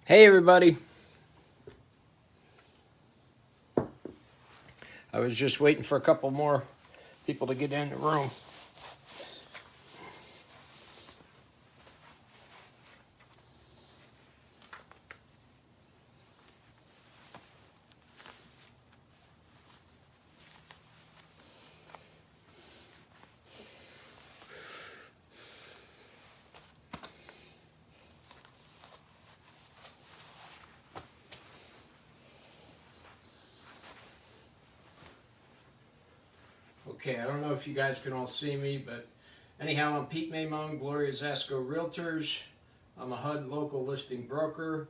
Hey everybody. I was just waiting for a couple more people to get in the room. Okay, I don't know if you guys can all see me, but anyhow, I'm Pete Maymon, Gloria Zasco Realtors. I'm a HUD local listing broker.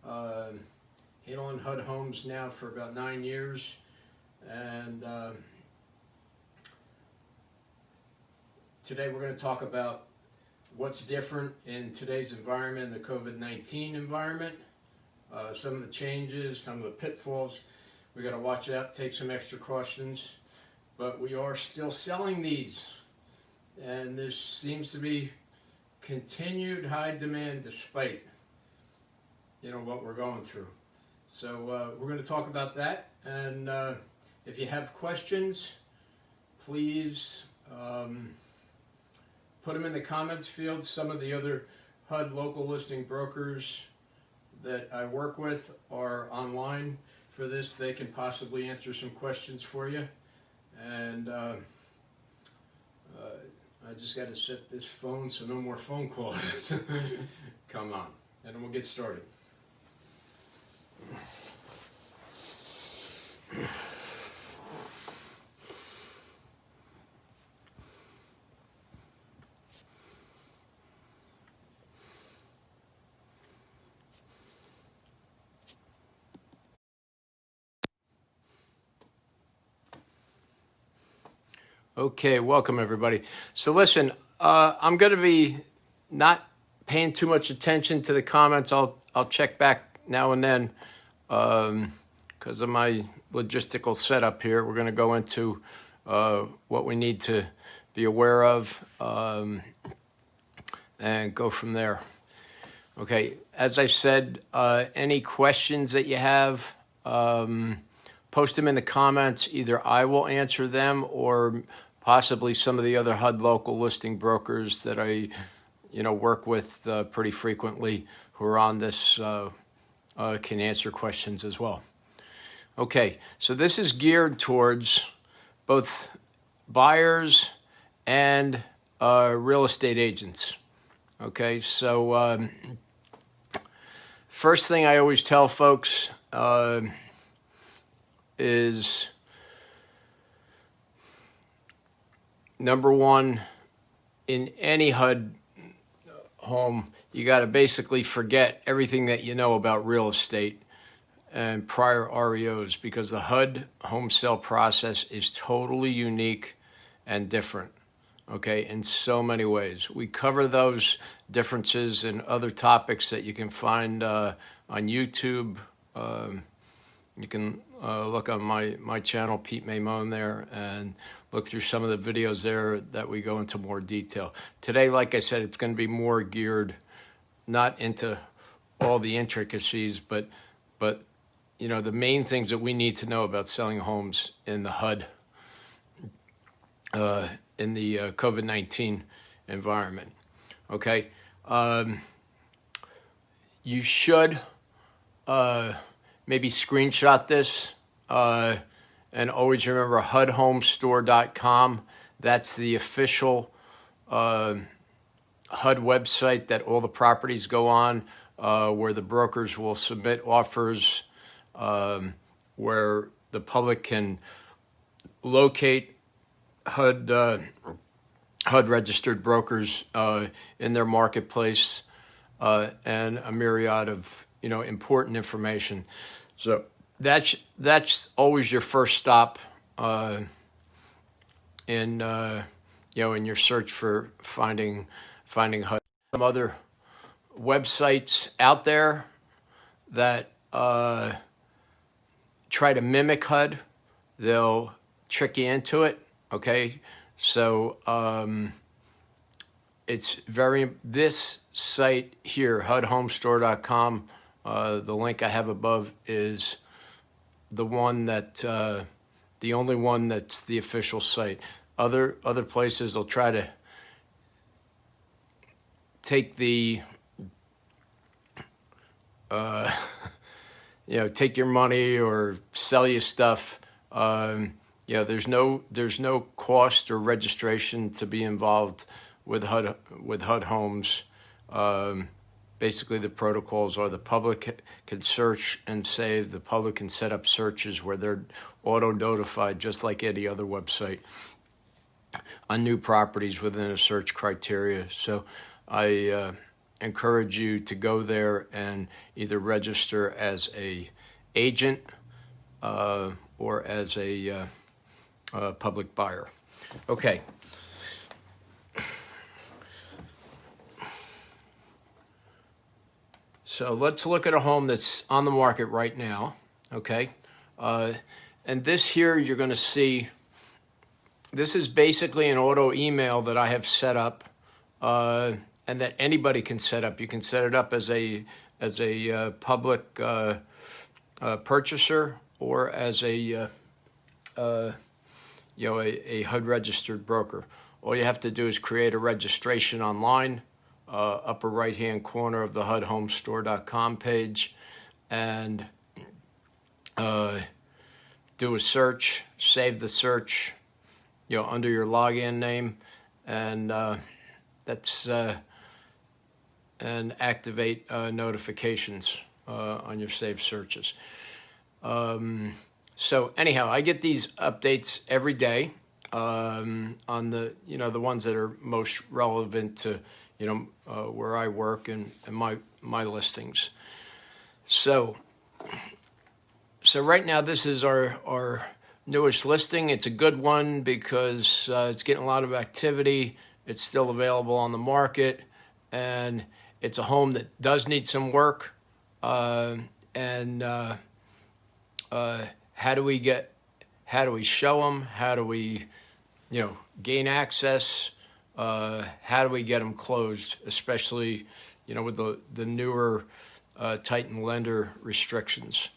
Handling HUD homes now for about 9 years. And today we're going to talk about what's different in today's environment, the COVID-19 environment, some of the changes, some of the pitfalls. We got to watch out, take some extra cautions. But we are still selling these, and there seems to be continued high demand despite what we're going through. So we're going to talk about that, and if you have questions, please put them in the comments field. Some of the other HUD local listing brokers that I work with are online for this. They can possibly answer some questions for you. And I just got to set this phone so no more phone calls come on, and then we'll get started. Okay, welcome everybody. So listen, I'm going to be not paying too much attention to the comments. I'll check back now and then because of my logistical setup here. We're going to go into what we need to be aware of and go from there. Okay, as I said, any questions that you have, post them in the comments. Either I will answer them or possibly some of the other HUD local listing brokers that I work with pretty frequently who are on this can answer questions as well. Okay, so this is geared towards both buyers and real estate agents. Okay, so first thing I always tell folks is number one, in any HUD home, you got to basically forget everything that you know about real estate and prior REOs, because the HUD home sale process is totally unique and different, okay, in so many ways. We cover those differences and other topics that you can find on YouTube. You can look on my channel, Pete Maymon, there, and look through some of the videos there that we go into more detail. Today, like I said, it's going to be more geared not into all the intricacies, but the main things that we need to know about selling homes in the HUD, in the COVID-19 environment. Okay, you should maybe screenshot this and always remember HUDhomestore.com. That's the official HUD website that all the properties go on, where the brokers will submit offers, where the public can locate HUD registered brokers in their marketplace, and a myriad of important information. So that's always your first stop in your search for finding HUD. Some other websites out there that try to mimic HUD. They'll trick you into it. Okay, so this site here, HUDhomestore.com, The link I have above is the one that the only one that's the official site. Other places will try to take the take your money or sell you stuff. There's no cost or registration to be involved with HUD homes. Basically, the protocols are the public can search and save. The public can set up searches where they're auto-notified, just like any other website, on new properties within a search criteria. So I encourage you to go there and either register as a agent or as a public buyer. Okay. So let's look at a home that's on the market right now, okay? And this here, you're going to see, this is basically an auto email that I have set up, and that anybody can set up. You can set it up as a public purchaser or as a HUD registered broker. All you have to do is create a registration online. Upper right-hand corner of the HUDHomestore.com page, and do a search, save the search, under your login name, and and activate notifications on your saved searches. So anyhow, I get these updates every day on the the ones that are most relevant to where I work and my listings. So right now, this is our newest listing. It's a good one because it's getting a lot of activity. It's still available on the market, and it's a home that does need some work. How do we show them? How do we, gain access? How do we get them closed, especially, with the newer tightened lender restrictions?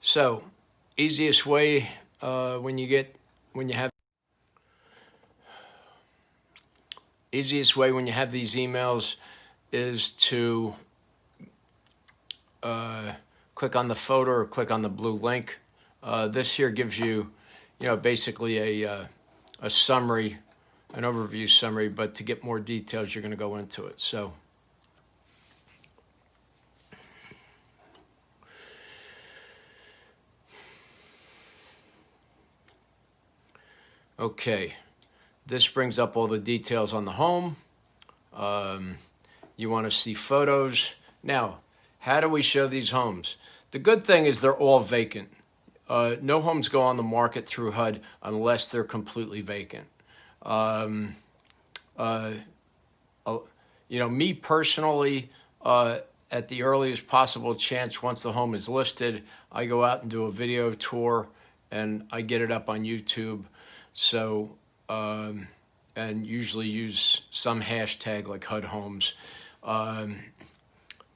So, easiest way when you have these emails is to click on the photo or click on the blue link. This here gives you, basically a summary, an overview summary, but to get more details, you're going to go into it. So, okay, this brings up all the details on the home. You want to see photos. Now, how do we show these homes? The good thing is they're all vacant. No homes go on the market through HUD unless they're completely vacant. Me personally, at the earliest possible chance, once the home is listed, I go out and do a video tour, and I get it up on YouTube. So, and usually use some hashtag like HUD Homes. But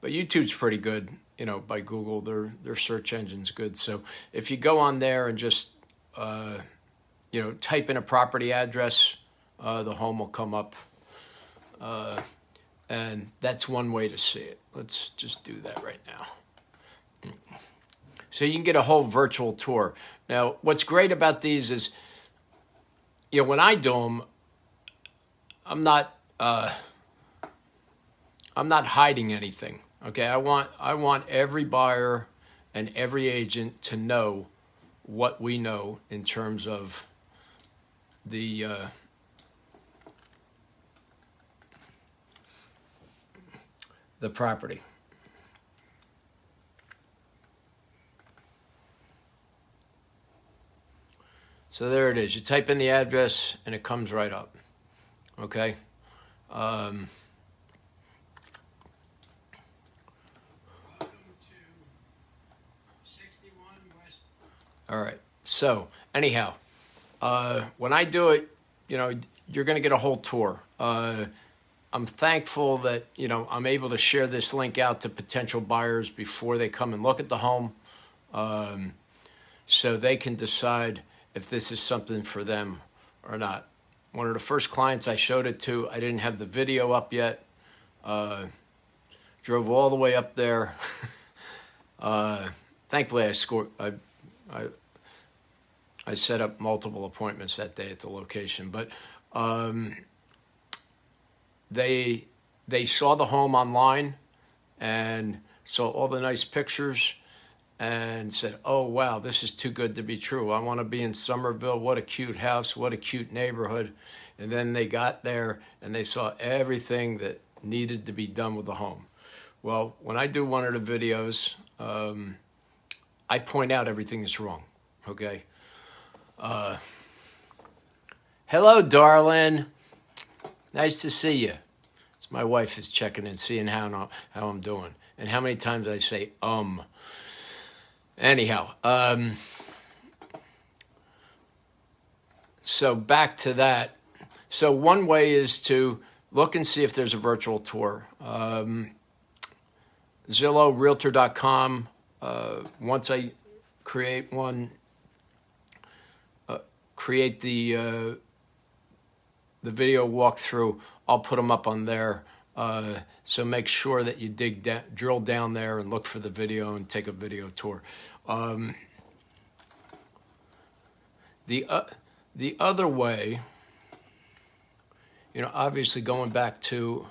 YouTube's pretty good. By Google, their search engine's good. So if you go on there and just, type in a property address, the home will come up. And that's one way to see it. Let's just do that right now. So you can get a whole virtual tour. Now, what's great about these is, when I do them, I'm not hiding anything. Okay, I want every buyer and every agent to know what we know in terms of the property. So there it is. You type in the address and it comes right up. Okay. All right. So anyhow, when I do it, you're going to get a whole tour. I'm I'm thankful that, I'm able to share this link out to potential buyers before they come and look at the home, so they can decide if this is something for them or not. One of the first clients I showed it to, I didn't have the video up yet. Drove all the way up there. Thankfully, I set up multiple appointments that day at the location, but they saw the home online and saw all the nice pictures and said, "Oh wow, this is too good to be true. I want to be in Somerville. What a cute house, what a cute neighborhood." And then they got there and they saw everything that needed to be done with the home. Well, when I do one of the videos, I point out everything that's wrong, okay? Hello, darling. Nice to see you. So my wife is checking in, seeing how I'm doing, and how many times I say Anyhow, so back to that. So one way is to look and see if there's a virtual tour. Zillow, Realtor.com. Once I create one, create the video walkthrough, I'll put them up on there. So make sure that you drill down there and look for the video and take a video tour. The other way, obviously going back to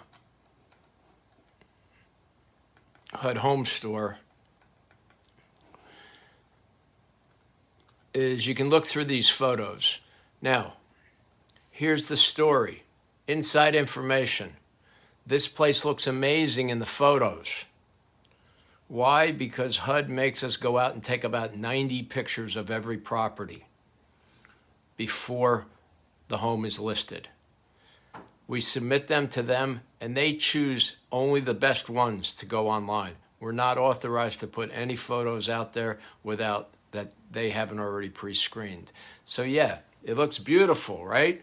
HUD Home Store, is you can look through these photos. Now, here's the story. Inside information. This place looks amazing in the photos. Why? Because HUD makes us go out and take about 90 pictures of every property before the home is listed. We submit them to them, and they choose only the best ones to go online. We're not authorized to put any photos out there without that they haven't already pre-screened. So yeah, it looks beautiful, right?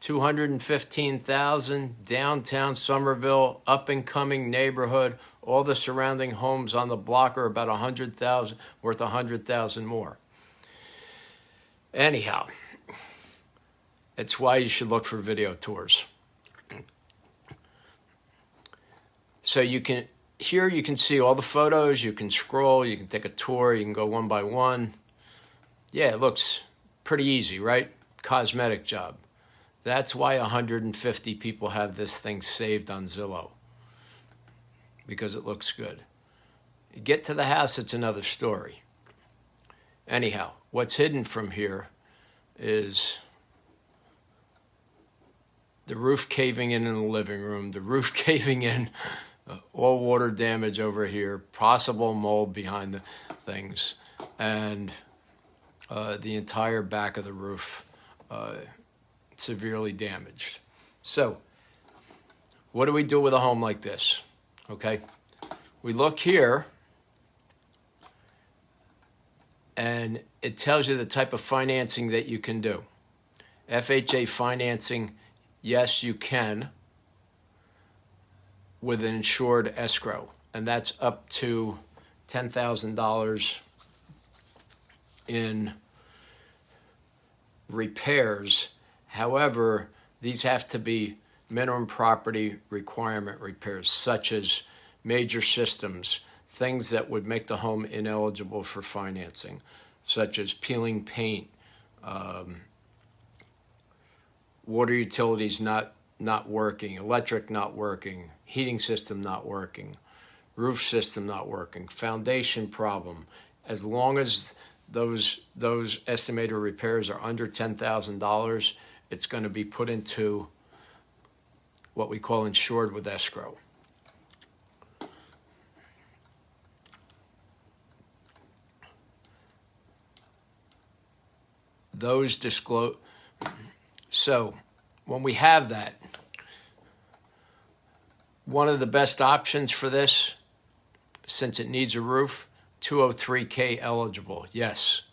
215,000, downtown Somerville, up-and-coming neighborhood. All the surrounding homes on the block are about 100,000, worth 100,000 more. Anyhow, it's why you should look for video tours. So you can see all the photos, you can scroll, you can take a tour, you can go one by one. Yeah, it looks pretty easy, right? Cosmetic job. That's why 150 people have this thing saved on Zillow, because it looks good. You get to the house, it's another story. Anyhow, what's hidden from here is the roof caving in the living room, the roof caving in, all water damage over here, possible mold behind the things, and the entire back of the roof severely damaged. So what do we do with a home like this? Okay, we look here and it tells you the type of financing that you can do. FHA financing, yes, you can, with an insured escrow, and that's up to $10,000 in repairs. However, these have to be minimum property requirement repairs, such as major systems, things that would make the home ineligible for financing, such as peeling paint, water utilities not working, electric not working, heating system not working, roof system not working, foundation problem. As long as those estimated repairs are under $10,000, it's going to be put into what we call insured with escrow. Those disclose. So when we have that, one of the best options for this, since it needs a roof, 203K eligible, yes.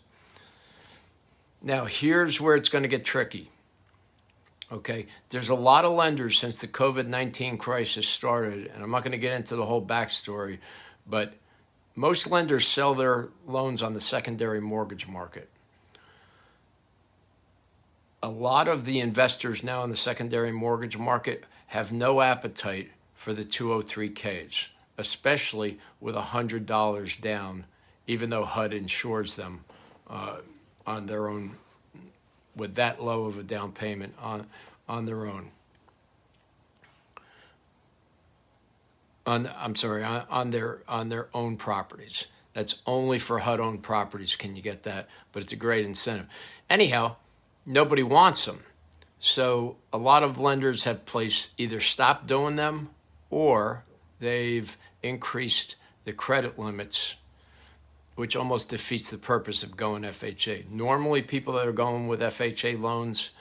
Now here's where it's going to get tricky. Okay, there's a lot of lenders since the COVID-19 crisis started, and I'm not going to get into the whole backstory, but most lenders sell their loans on the secondary mortgage market. A lot of the investors now in the secondary mortgage market have no appetite for the 203Ks, especially with $100 down, even though HUD insures them on their own, with that low of a down payment on their own. On their own properties. That's only for HUD-owned properties can you get that, but it's a great incentive. Anyhow, nobody wants them. So a lot of lenders have either stopped doing them or they've increased the credit limits, which almost defeats the purpose of going FHA. Normally, people that are going with FHA loans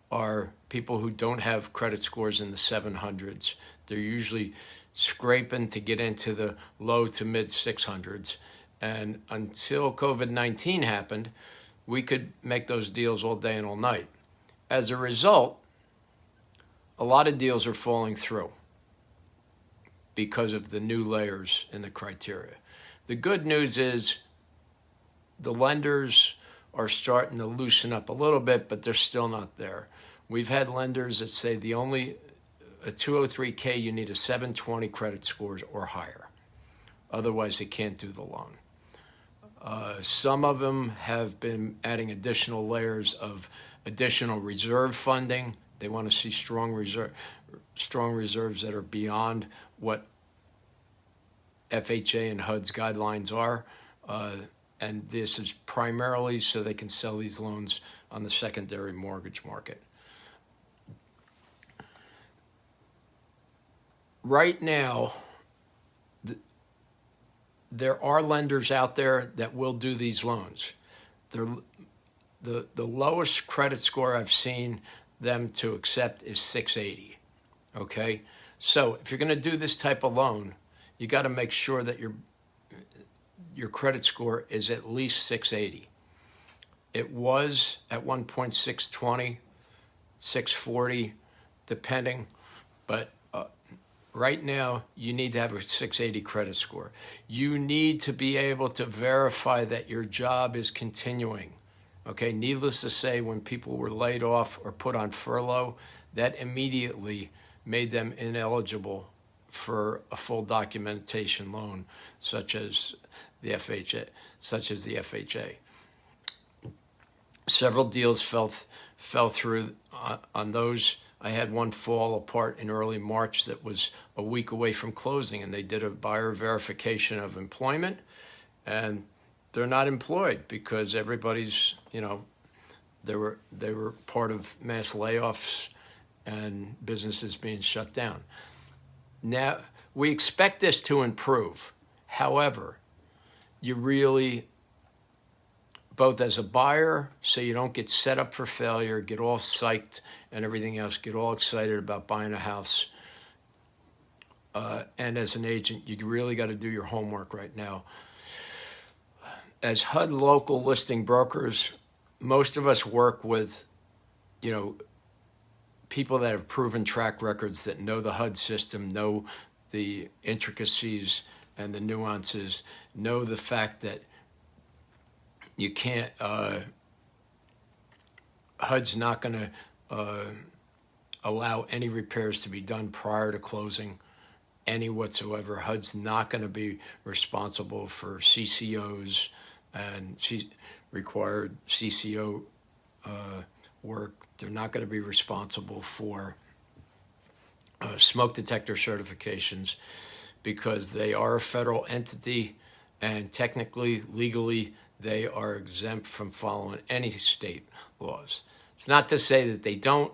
are people who don't have credit scores in the 700s. They're usually scraping to get into the low to mid 600s. And until COVID-19 happened, we could make those deals all day and all night. As a result, a lot of deals are falling through because of the new layers in the criteria. The good news is the lenders are starting to loosen up a little bit, but they're still not there. We've had lenders that say a 203K, you need a 720 credit scores or higher. Otherwise, they can't do the loan. Some of them have been adding additional layers of additional reserve funding. They want to see strong reserves that are beyond what FHA and HUD's guidelines are. And this is primarily so they can sell these loans on the secondary mortgage market. Right now, there are lenders out there that will do these loans. The lowest credit score I've seen them to accept is 680, okay? So if you're gonna do this type of loan, you gotta make sure that your credit score is at least 680. It was at one point 620, 640, depending, but right now, you need to have a 680 credit score. You need to be able to verify that your job is continuing. Okay, needless to say, when people were laid off or put on furlough, that immediately made them ineligible for a full documentation loan, such as the FHA. Several deals fell through on those. I had one fall apart in early March that was a week away from closing, and they did a buyer verification of employment, and they're not employed because everybody's, they were part of mass layoffs and businesses being shut down. Now, we expect this to improve. However, you really, both as a buyer, so you don't get set up for failure, get all psyched and everything else, get all excited about buying a house. And as an agent, you really got to do your homework right now. As HUD local listing brokers, most of us work with, people that have proven track records, that know the HUD system, know the intricacies and the nuances, know the fact that you can't, HUD's not going to allow any repairs to be done prior to closing, any whatsoever. HUD's not going to be responsible for CCOs and required CCO work. They're not going to be responsible for smoke detector certifications because they are a federal entity, and technically, legally, they are exempt from following any state laws. It's not to say that they don't.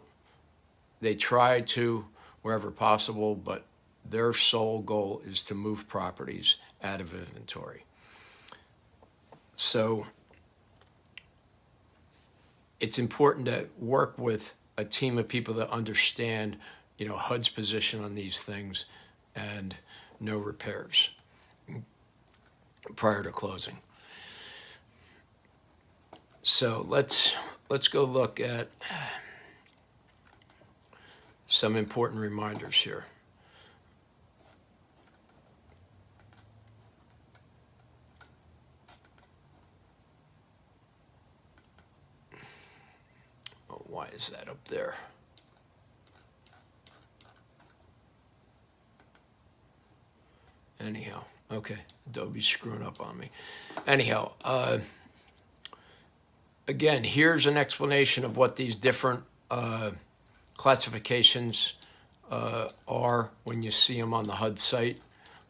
They try to wherever possible, but their sole goal is to move properties out of inventory. So it's important to work with a team of people that understand, HUD's position on these things and no repairs prior to closing. So let's go look at some important reminders here. Oh, why is that up there? Anyhow, okay, Adobe's screwing up on me. Anyhow, again, here's an explanation of what these different classifications are when you see them on the HUD site.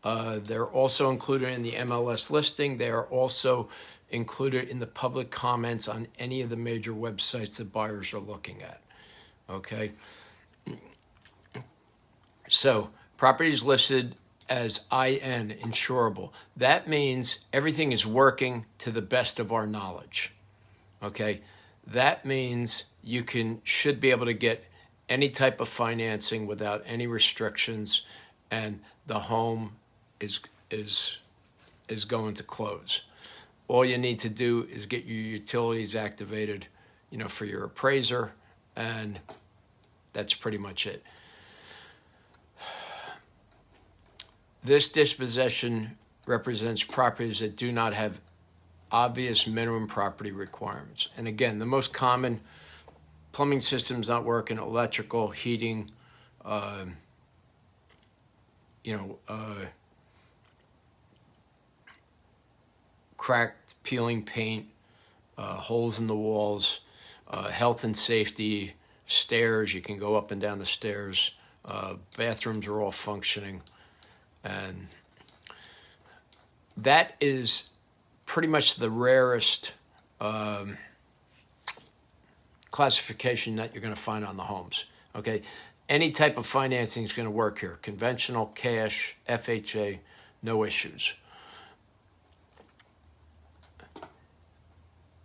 They're also included in the MLS listing. They are also included in the public comments on any of the major websites that buyers are looking at. Okay? So, properties listed as IN, insurable. That means everything is working to the best of our knowledge. Okay? That means you should be able to get any type of financing without any restrictions, and the home is going to close. All you need to do is get your utilities activated, for your appraiser, and that's pretty much it. This disposition represents properties that do not have obvious minimum property requirements. And again, the most common: plumbing system's not working, electrical, heating, cracked, peeling paint, holes in the walls, health and safety, stairs, you can go up and down the stairs, bathrooms are all functioning. And that is pretty much the rarest classification that you're going to find on the homes. Okay, any type of financing is going to work here. Conventional, cash, FHA, no issues.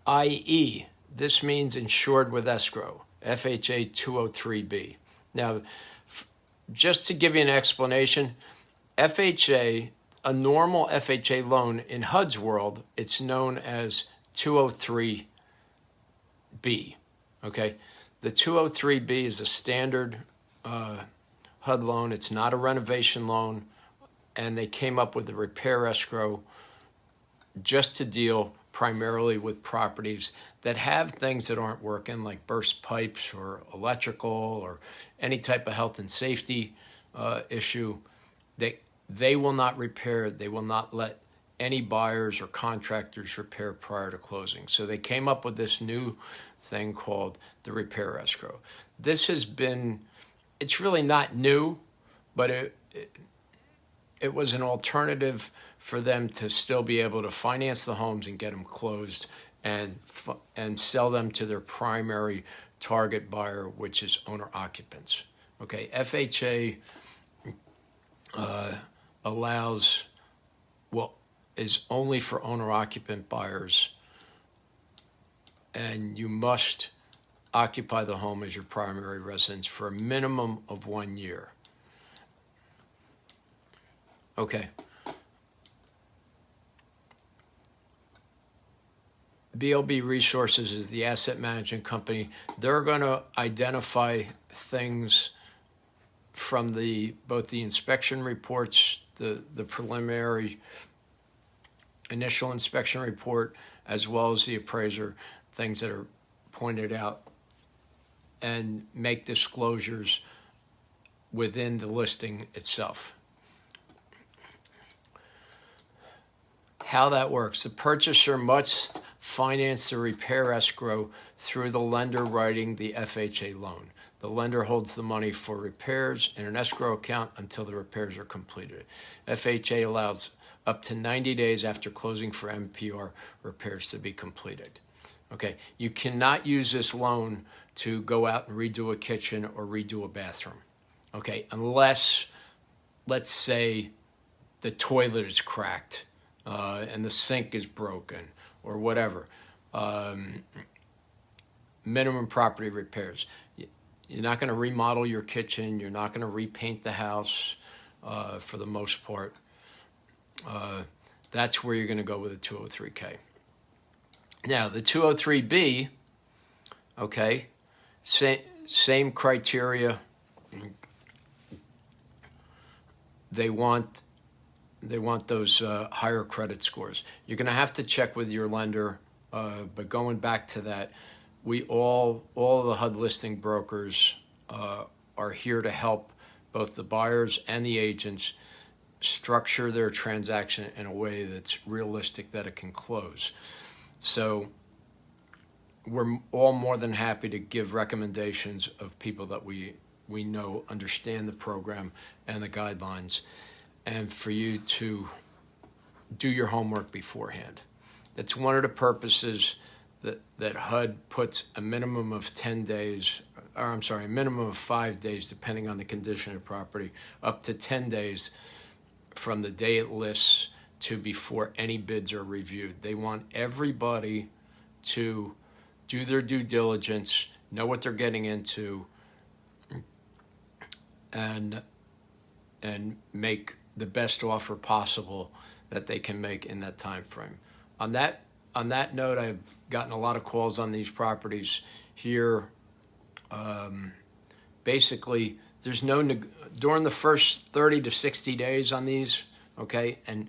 IE, this means insured with escrow, FHA 203B. Now, just to give you an explanation, FHA, a normal FHA loan in HUD's world, it's known as 203B. Okay, the 203B is a standard HUD loan. It's not a renovation loan, and they came up with the repair escrow just to deal primarily with properties that have things that aren't working, like burst pipes or electrical or any type of health and safety issue. They will not repair. They will not let any buyers or contractors repair prior to closing. So they came up with this new thing called the repair escrow. This has been, it's really not new, but it was an alternative for them to still be able to finance the homes and get them closed and sell them to their primary target buyer, which is owner occupants. Okay, FHA is only for owner occupant buyers, and you must occupy the home as your primary residence for a minimum of 1 year. Okay. BLB Resources is the asset management company. They're going to identify things from both the inspection reports, the preliminary initial inspection report, as well as the appraiser, things that are pointed out, and make disclosures within the listing itself. How that works: the purchaser must finance the repair escrow through the lender writing the FHA loan. The lender holds the money for repairs in an escrow account until the repairs are completed. FHA allows up to 90 days after closing for MPR repairs to be completed. Okay, you cannot use this loan to go out and redo a kitchen or redo a bathroom. Okay, unless, let's say, the toilet is cracked and the sink is broken or whatever. Minimum property repairs. You're not going to remodel your kitchen. You're not going to repaint the house for the most part. That's where you're going to go with a 203K. Now, the 203B, okay, same criteria, they want those higher credit scores. You're going to have to check with your lender, but going back to that, all of the HUD listing brokers are here to help both the buyers and the agents structure their transaction in a way that's realistic, that it can close. So we're all more than happy to give recommendations of people that we know understand the program and the guidelines, and for you to do your homework beforehand. That's one of the purposes that HUD puts a minimum of 10 days, or I'm sorry, a minimum of 5 days, depending on the condition of the property, up to 10 days from the day it lists to before any bids are reviewed. They want everybody to do their due diligence, know what they're getting into, and make the best offer possible that they can make in that time frame. On that note, I've gotten a lot of calls on these properties here. Basically, there's during the first 30 to 60 days on these, okay, and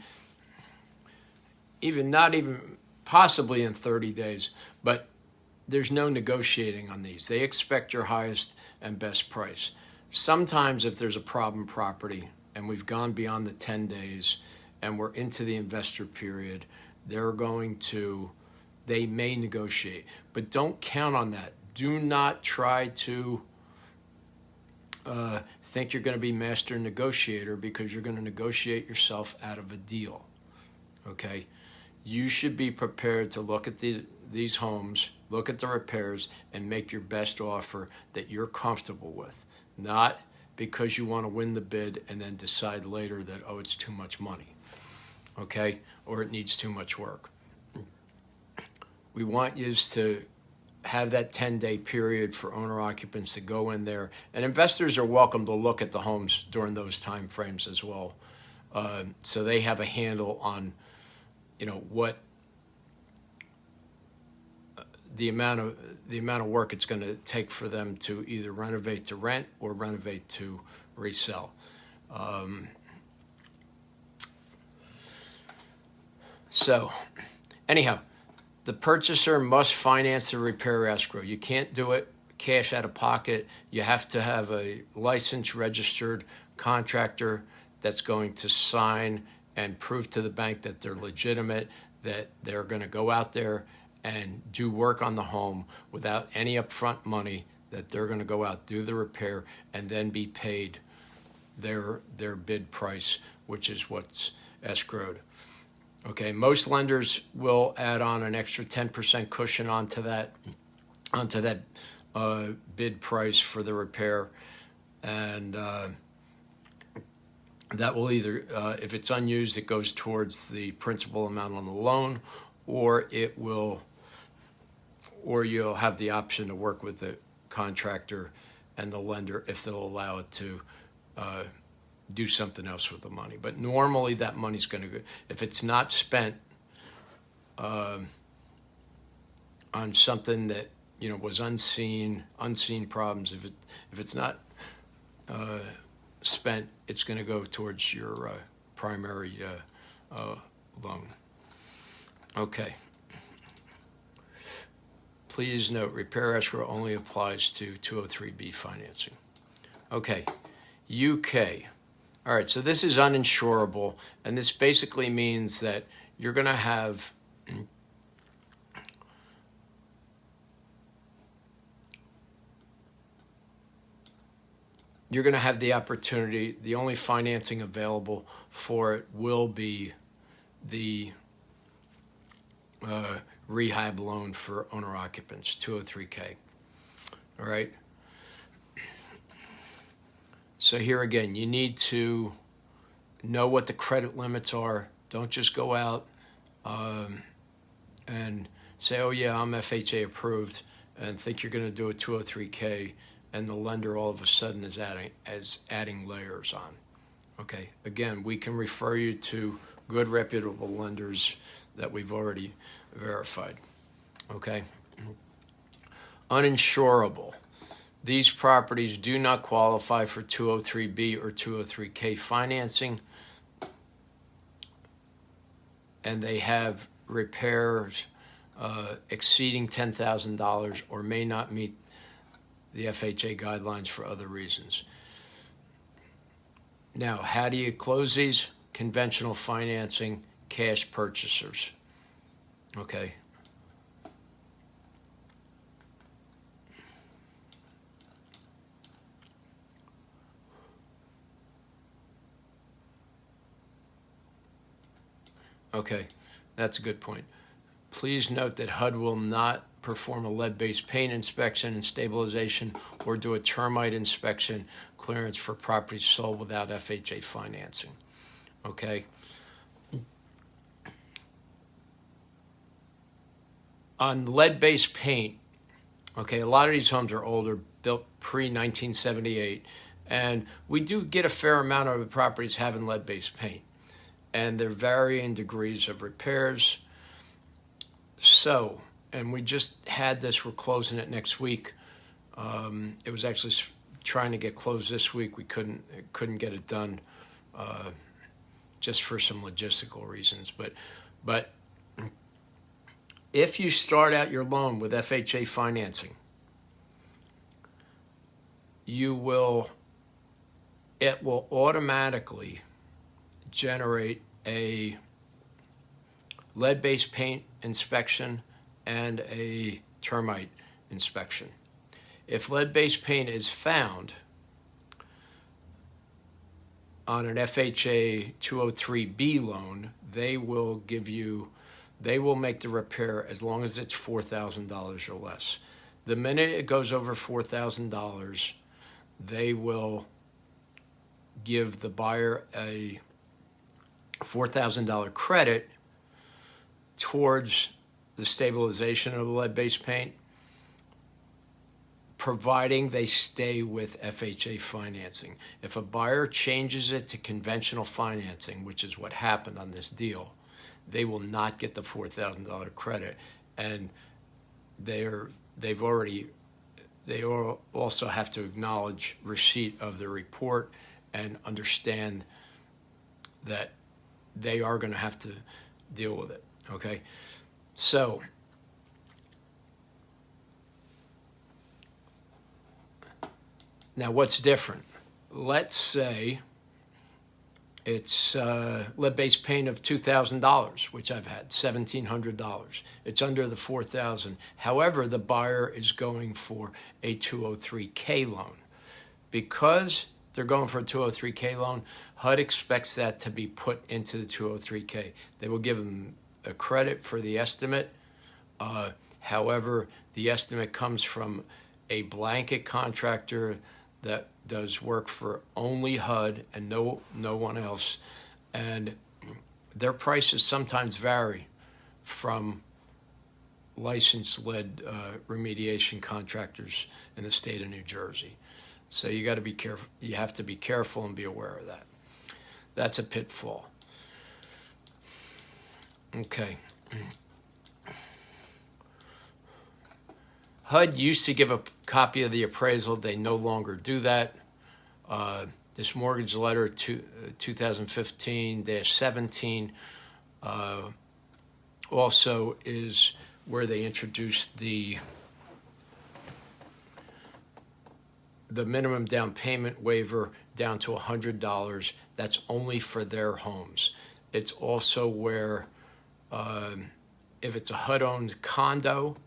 not even possibly in 30 days, but there's no negotiating on these. They expect your highest and best price. Sometimes if there's a problem property and we've gone beyond the 10 days and we're into the investor period, they may negotiate, but don't count on that. Do not try to think you're going to be master negotiator, because you're going to negotiate yourself out of a deal, okay? You should be prepared to look at these homes, look at the repairs, and make your best offer that you're comfortable with, not because you want to win the bid and then decide later that, oh, it's too much money, okay, or it needs too much work. We want you to have that 10-day period for owner occupants to go in there, and investors are welcome to look at the homes during those time frames as well, so they have a handle on, what the amount of work it's going to take for them to either renovate to rent or renovate to resell. So anyhow, the purchaser must finance the repair escrow. You can't do it cash out of pocket. You have to have a licensed, registered contractor that's going to sign and prove to the bank that they're legitimate, that they're going to go out there and do work on the home without any upfront money, that they're going to go out, do the repair, and then be paid their bid price, which is what's escrowed. Okay, most lenders will add on an extra 10% cushion onto that bid price for the repair, and that will either, if it's unused, it goes towards the principal amount on the loan, or you'll have the option to work with the contractor and the lender if they'll allow it to do something else with the money. But normally that money's going to go, if it's not spent on something that was unseen problems, if it's not spent, it's going to go towards your primary loan. Okay. Please note, repair escrow only applies to 203B financing. Okay, UK. All right, so this is uninsurable, and this basically means that you're going to have the opportunity, the only financing available for it will be the rehab loan for owner occupants, 203K. All right. So here again, you need to know what the credit limits are. Don't just go out and say, oh yeah, I'm FHA approved, and think you're going to do a 203K, and the lender all of a sudden is adding layers on. Okay, again, we can refer you to good reputable lenders that we've already verified. Okay, uninsurable. These properties do not qualify for 203B or 203K financing, and they have repairs exceeding $10,000 or may not meet the FHA guidelines for other reasons. Now, how do you close these? Conventional financing, cash purchasers. Okay. Okay, that's a good point. Please note that HUD will not perform a lead-based paint inspection and stabilization or do a termite inspection clearance for properties sold without FHA financing. Okay. On lead-based paint, okay, a lot of these homes are older, built pre-1978, and we do get a fair amount of the properties having lead-based paint, and they're varying degrees of repairs. So, and we just had this, we're closing it next week. It was actually trying to get closed this week. We couldn't get it done just for some logistical reasons. But if you start out your loan with FHA financing, it will automatically generate a lead-based paint inspection and a termite inspection. If lead-based paint is found on an FHA 203B loan, they will make the repair as long as it's $4,000 or less. The minute it goes over $4,000, they will give the buyer a $4,000 credit towards the stabilization of the lead-based paint, providing they stay with FHA financing. If a buyer changes it to conventional financing, which is what happened on this deal, they will not get the $4,000 credit, and they also have to acknowledge receipt of the report and understand that they are going to have to deal with it. Okay, so now what's different? Let's say it's lead-based paint of $2,000, which I've had, $1,700. It's under the $4,000. However, the buyer is going for a 203K loan. Because they're going for a 203K loan, HUD expects that to be put into the 203K. They will give them a credit for the estimate. However, the estimate comes from a blanket contractor that does work for only HUD and no one else, and their prices sometimes vary from licensed lead remediation contractors in the state of New Jersey. So you got to be careful. You have to be careful and be aware of that. That's a pitfall. Okay. HUD used to give a copy of the appraisal. They no longer do that. This mortgage letter 2015-17 also is where they introduced the minimum down payment waiver down to $100. That's only for their homes. It's also where if it's a HUD-owned condo,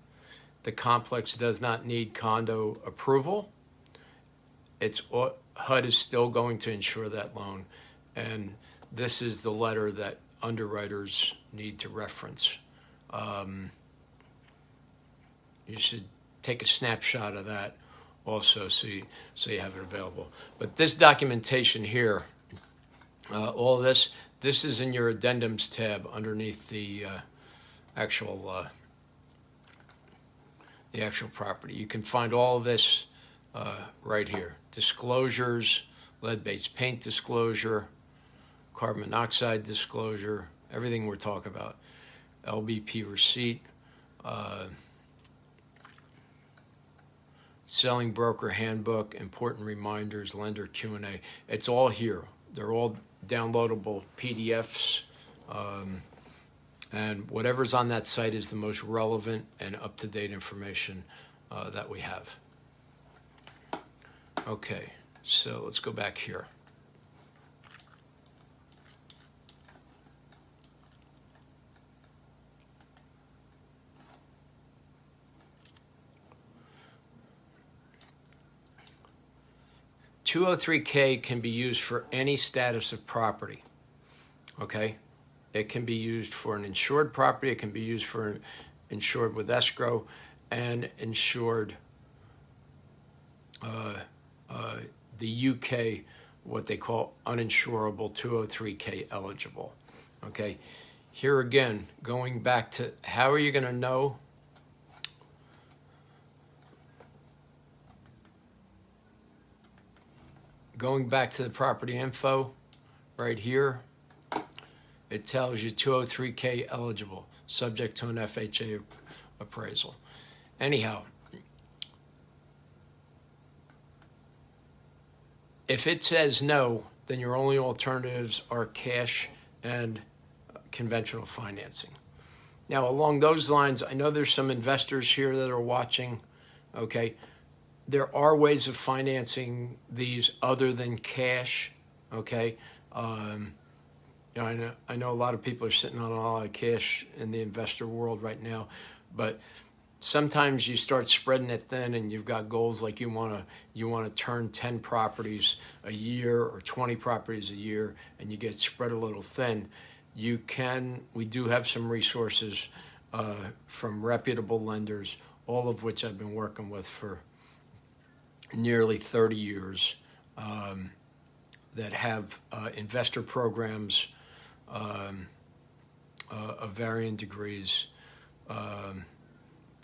the complex does not need condo approval. HUD is still going to insure that loan, and this is the letter that underwriters need to reference. You should take a snapshot of that also so you have it available. But this documentation here, all this is in your addendums tab underneath the actual property. You can find all of this right here. Disclosures, lead-based paint disclosure, carbon monoxide disclosure, everything we're talking about. LBP receipt. selling broker handbook, important reminders, lender Q&A. It's all here. They're all downloadable PDFs. And whatever's on that site is the most relevant and up-to-date information that we have. Okay, so let's go back here. $203K can be used for any status of property, okay? It can be used for an insured property. It can be used for insured with escrow and insured the UK, what they call uninsurable 203K eligible, okay? Here again, going back to how are you going to know? Going back to the property info right here, it tells you 203K eligible, subject to an FHA appraisal. Anyhow, if it says no, then your only alternatives are cash and conventional financing. Now, along those lines, I know there's some investors here that are watching, okay? There are ways of financing these other than cash, okay? You know, I know a lot of people are sitting on a lot of cash in the investor world right now, but sometimes you start spreading it thin and you've got goals like you want to turn 10 properties a year or 20 properties a year, and you get spread a little thin. We do have some resources from reputable lenders, all of which I've been working with for nearly 30 years, that have investor programs of varying degrees. You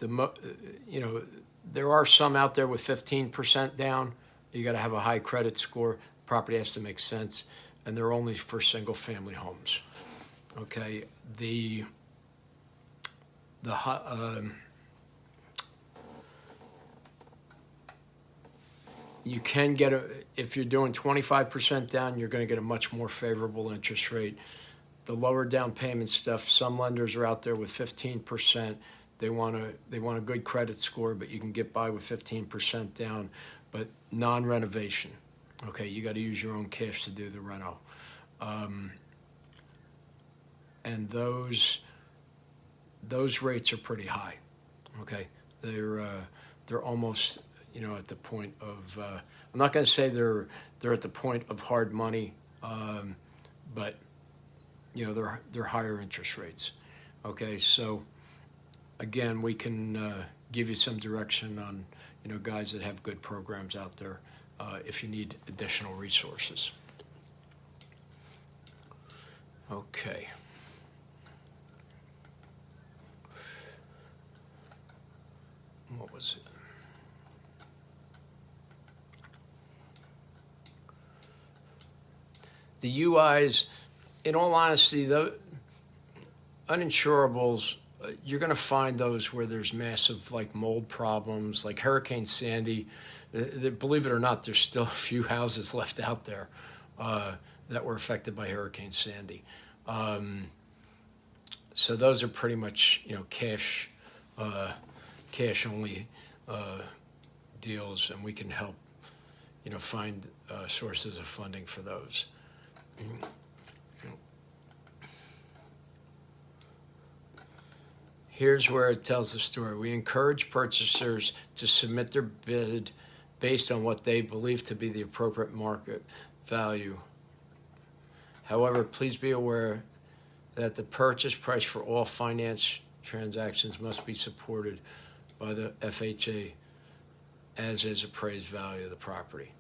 know, there are some out there with 15% down. You got to have a high credit score. Property has to make sense, and they're only for single-family homes. Okay, you can get if you're doing 25% down, you're going to get a much more favorable interest rate. The lower down payment stuff, some lenders are out there with 15%. They want a good credit score, but you can get by with 15% down, but non-renovation. Okay, you got to use your own cash to do the reno. And those rates are pretty high. Okay, they're almost, you know, at the point of I'm not going to say they're at the point of hard money, but you know, they're higher interest rates. Okay, so again, we can give you some direction on, you know, guys that have good programs out there if you need additional resources. Okay. What was it? The UIs, in all honesty, the uninsurables, you're going to find those where there's massive like mold problems, like Hurricane Sandy. Believe it or not, there's still a few houses left out there that were affected by Hurricane Sandy. So those are pretty much, you know, cash only deals, and we can help, you know, find sources of funding for those. Here's where it tells the story. We encourage purchasers to submit their bid based on what they believe to be the appropriate market value. However, please be aware that the purchase price for all finance transactions must be supported by the FHA as is appraised value of the property.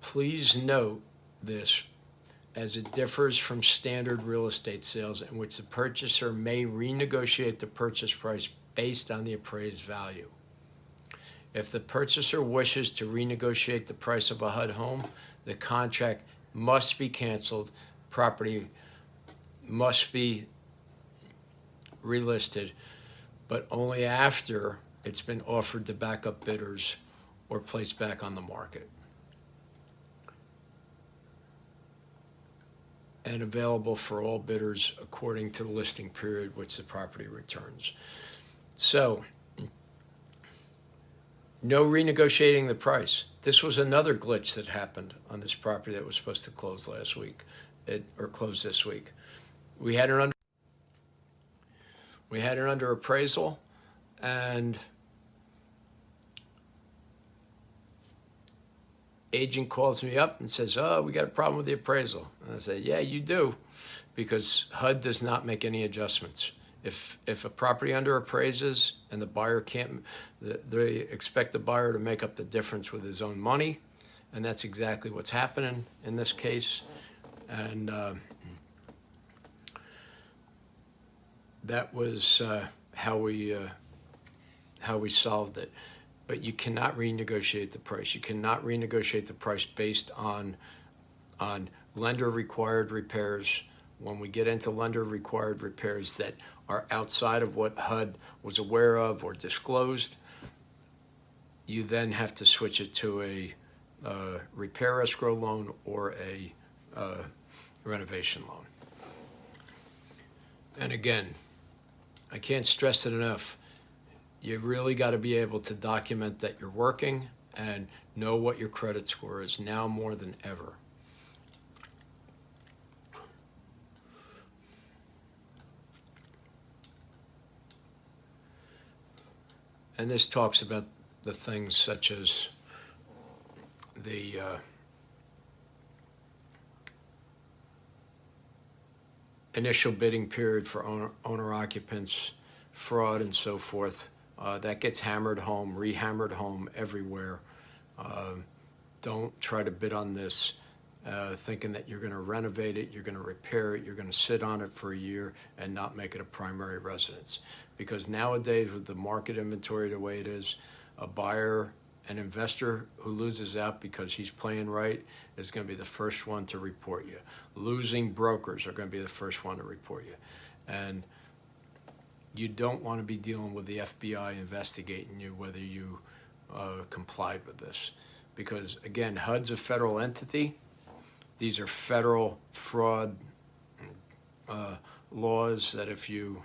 Please note this, as it differs from standard real estate sales in which the purchaser may renegotiate the purchase price based on the appraised value. If the purchaser wishes to renegotiate the price of a HUD home, the contract must be canceled, property must be relisted, but only after it's been offered to backup bidders or placed back on the market. And available for all bidders according to the listing period which the property returns. So, no renegotiating the price. This was another glitch that happened on this property that was supposed to close last week, or close this week. We had it under appraisal, and agent calls me up and says, "Oh, we got a problem with the appraisal." And I say, "Yeah, you do, because HUD does not make any adjustments. If a property under appraises and the buyer can't, they expect the buyer to make up the difference with his own money, and that's exactly what's happening in this case." And that was how we solved it. But you cannot renegotiate the price. You cannot renegotiate the price based on lender-required repairs. When we get into lender-required repairs that are outside of what HUD was aware of or disclosed, you then have to switch it to a repair escrow loan or a renovation loan. And again, I can't stress it enough. You really got to be able to document that you're working and know what your credit score is now more than ever. And this talks about the things such as the initial bidding period for owner occupants, fraud, and so forth. That gets hammered home, re-hammered home everywhere. Don't try to bid on this thinking that you're going to renovate it, you're going to repair it, you're going to sit on it for a year and not make it a primary residence. Because nowadays, with the market inventory the way it is, a buyer, an investor who loses out because he's playing right is going to be the first one to report you. Losing brokers are going to be the first one to report you. And you don't want to be dealing with the FBI investigating you whether you complied with this. Because, again, HUD's a federal entity. These are federal fraud laws that if you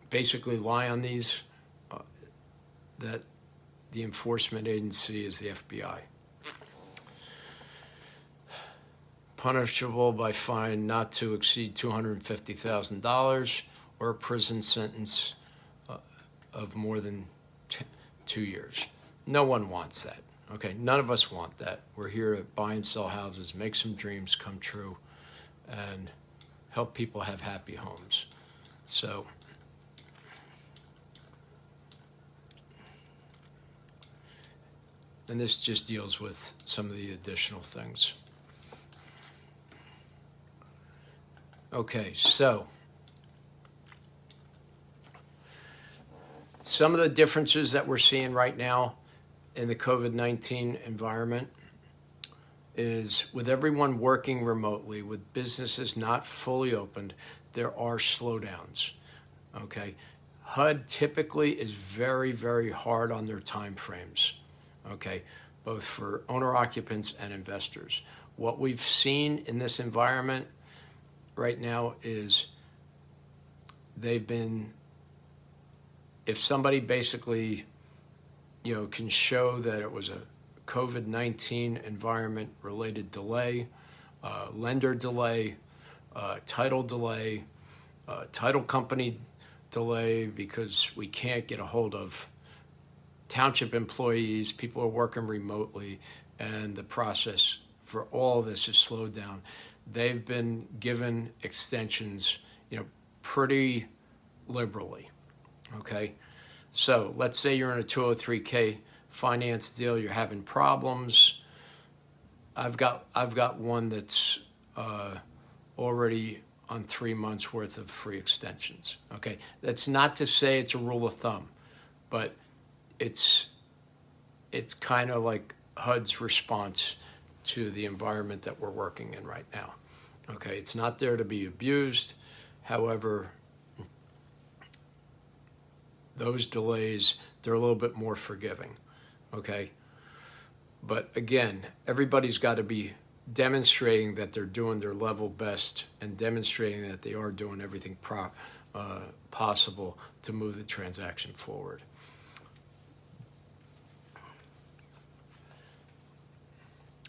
basically lie on these, that the enforcement agency is the FBI. Punishable by fine not to exceed $250,000 or a prison sentence of more than 2 years. No one wants that. Okay, none of us want that. We're here to buy and sell houses, make some dreams come true, and help people have happy homes. So, and this just deals with some of the additional things. Okay, so some of the differences that we're seeing right now in the COVID-19 environment is with everyone working remotely, with businesses not fully opened, there are slowdowns, okay? HUD typically is very, very hard on their time frames, okay, both for owner-occupants and investors. What we've seen in this environment right now is if somebody basically, can show that it was a COVID-19 environment related delay, lender delay, title delay, title company delay because we can't get a hold of township employees, people are working remotely, and the process for all of this is slowed down. They've been given extensions, pretty liberally, okay? So let's say you're in a 203K finance deal, you're having problems. I've got one that's already on 3 months worth of free extensions, okay? That's not to say it's a rule of thumb, but it's kind of like HUD's response to the environment that we're working in right now. Okay, it's not there to be abused. However, those delays, they're a little bit more forgiving, okay? But again, everybody's got to be demonstrating that they're doing their level best and demonstrating that they are doing everything possible to move the transaction forward.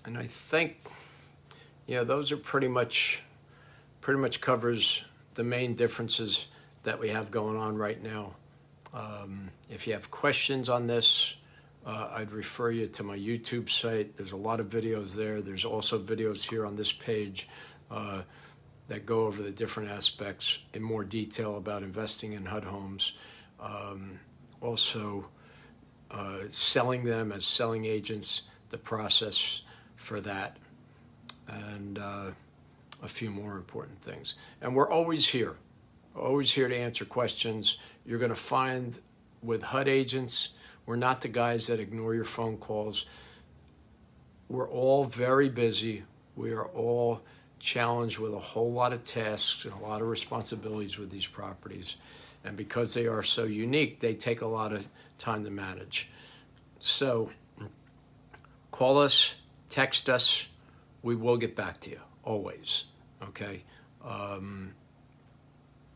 And I think, those are pretty much covers the main differences that we have going on right now. If you have questions on this, I'd refer you to my YouTube site. There's a lot of videos there. There's also videos here on this page that go over the different aspects in more detail about investing in HUD homes. Also, selling them as selling agents, the process for that, and a few more important things. And we're always here to answer questions. You're going to find with HUD agents, we're not the guys that ignore your phone calls. We're all very busy. We are all challenged with a whole lot of tasks and a lot of responsibilities with these properties. And because they are so unique, they take a lot of time to manage. So call us, text us. We will get back to you, always, okay?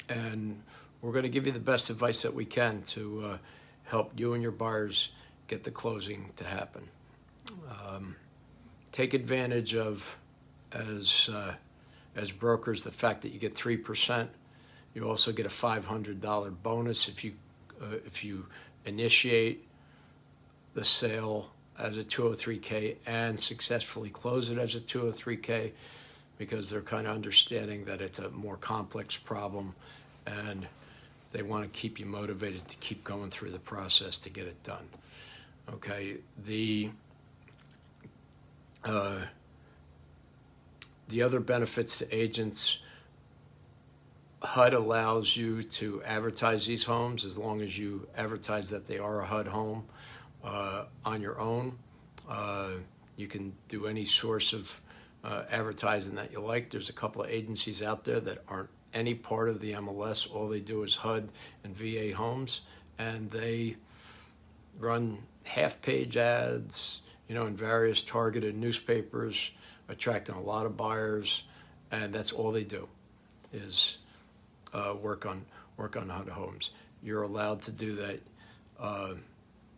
And we're going to give you the best advice that we can to help you and your buyers get the closing to happen. Take advantage of, as brokers, the fact that you get 3%. You also get a $500 bonus if you initiate the sale as a 203K and successfully close it as a 203K, because they're kind of understanding that it's a more complex problem and they want to keep you motivated to keep going through the process to get it done. Okay, the other benefits to agents, HUD allows you to advertise these homes as long as you advertise that they are a HUD home on your own. You can do any source of advertising that you like. There's a couple of agencies out there that aren't any part of the MLS. All they do is HUD and VA homes, and they run half-page ads, in various targeted newspapers, attracting a lot of buyers, and that's all they do is work on HUD homes. You're allowed to do that.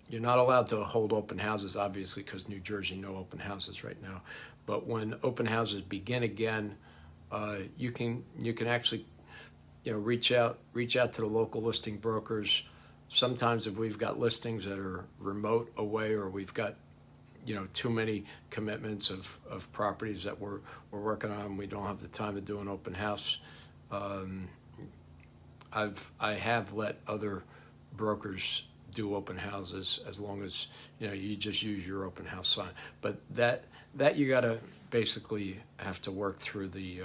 You're not allowed to hold open houses, obviously, because New Jersey, no open houses right now. But when open houses begin again, you can actually, reach out to the local listing brokers. Sometimes if we've got listings that are remote away, or we've got, too many commitments of properties that we're working on, we don't have the time to do an open house. I have let other brokers do open houses as long as you just use your open house sign. But that you got to basically have to work through the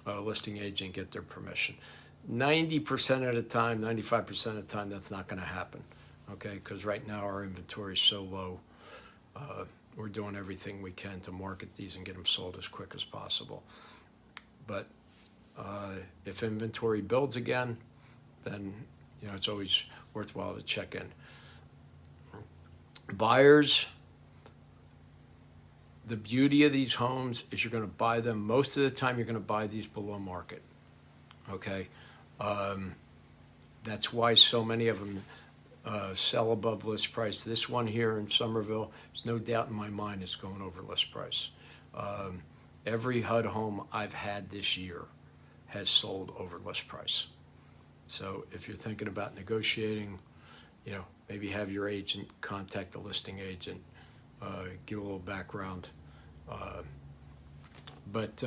listing agent, get their permission. 90% of the time, 95% of the time, that's not going to happen. Okay, because right now our inventory is so low. We're doing everything we can to market these and get them sold as quick as possible. But if inventory builds again, then it's always worthwhile to check in. Buyers, the beauty of these homes is you're going to buy them, most of the time you're going to buy these below market, okay? That's why so many of them sell above list price. This one here in Somerville, there's no doubt in my mind it's going over list price. Every HUD home I've had this year has sold over list price. So if you're thinking about negotiating, maybe have your agent contact the listing agent, give a little background. But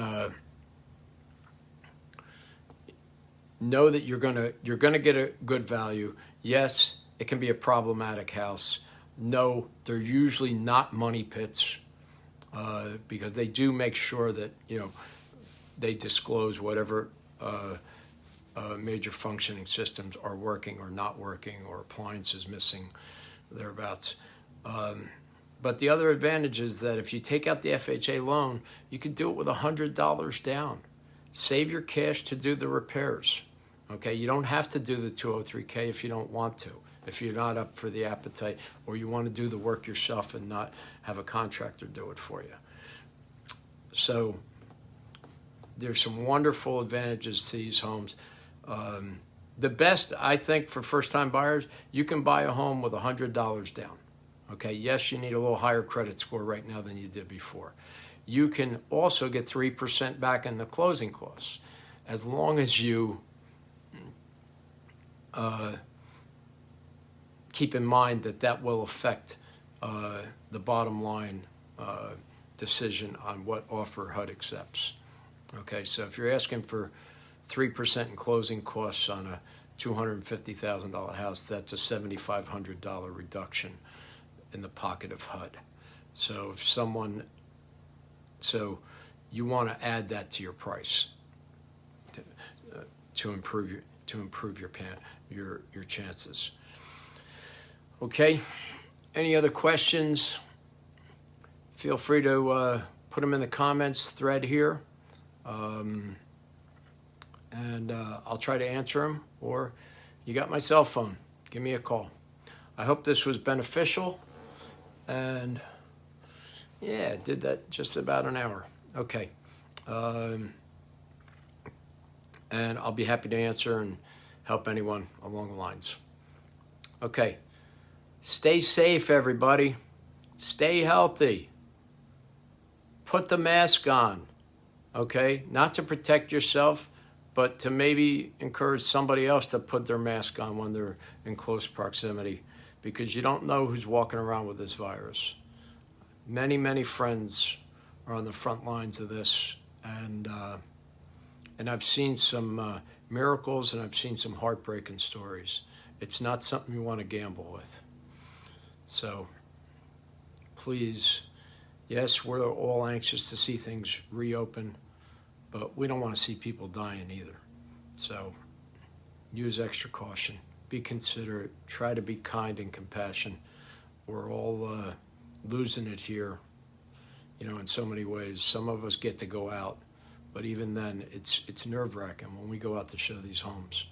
know that you're gonna get a good value. Yes, it can be a problematic house. No, they're usually not money pits, because they do make sure that they disclose whatever major functioning systems are working or not working, or appliances missing, thereabouts. But the other advantage is that if you take out the FHA loan, you can do it with $100 down. Save your cash to do the repairs, Okay, you don't have to do the 203K if you don't want to, if you're not up for the appetite, or you want to do the work yourself and not have a contractor do it for you. So there's some wonderful advantages to these homes. The best, I think, for first-time buyers, you can buy a home with $100 down. Okay, yes, you need a little higher credit score right now than you did before. You can also get 3% back in the closing costs, as long as you keep in mind that that will affect the bottom line decision on what offer HUD accepts. Okay, so if you're asking for 3% in closing costs on a $250,000 house, that's a $7,500 reduction in the pocket of HUD. So if someone, so you want to add that to your price to improve your chances. Okay, any other questions? Feel free to put them in the comments thread here, and I'll try to answer them, or you got my cell phone, give me a call. I hope this was beneficial, and yeah, did that just about an hour. Okay, and I'll be happy to answer and help anyone along the lines. Okay, stay safe, everybody. Stay healthy. Put the mask on, okay? Not to protect yourself, but to maybe encourage somebody else to put their mask on when they're in close proximity, because you don't know who's walking around with this virus. Many, many friends are on the front lines of this, and I've seen some miracles, and I've seen some heartbreaking stories. It's not something you want to gamble with. So please, yes, we're all anxious to see things reopen, but we don't want to see people dying either. So use extra caution, be considerate, try to be kind and compassionate. We're all losing it here, in so many ways. Some of us get to go out, but even then, it's nerve-wracking when we go out to show these homes.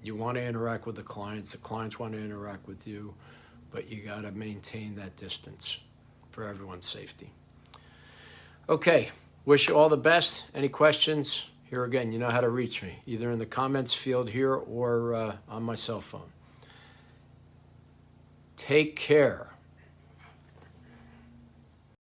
You want to interact with the clients want to interact with you, but you got to maintain that distance for everyone's safety. Okay, wish you all the best. Any questions? Here again, you know how to reach me, either in the comments field here or on my cell phone. Take care.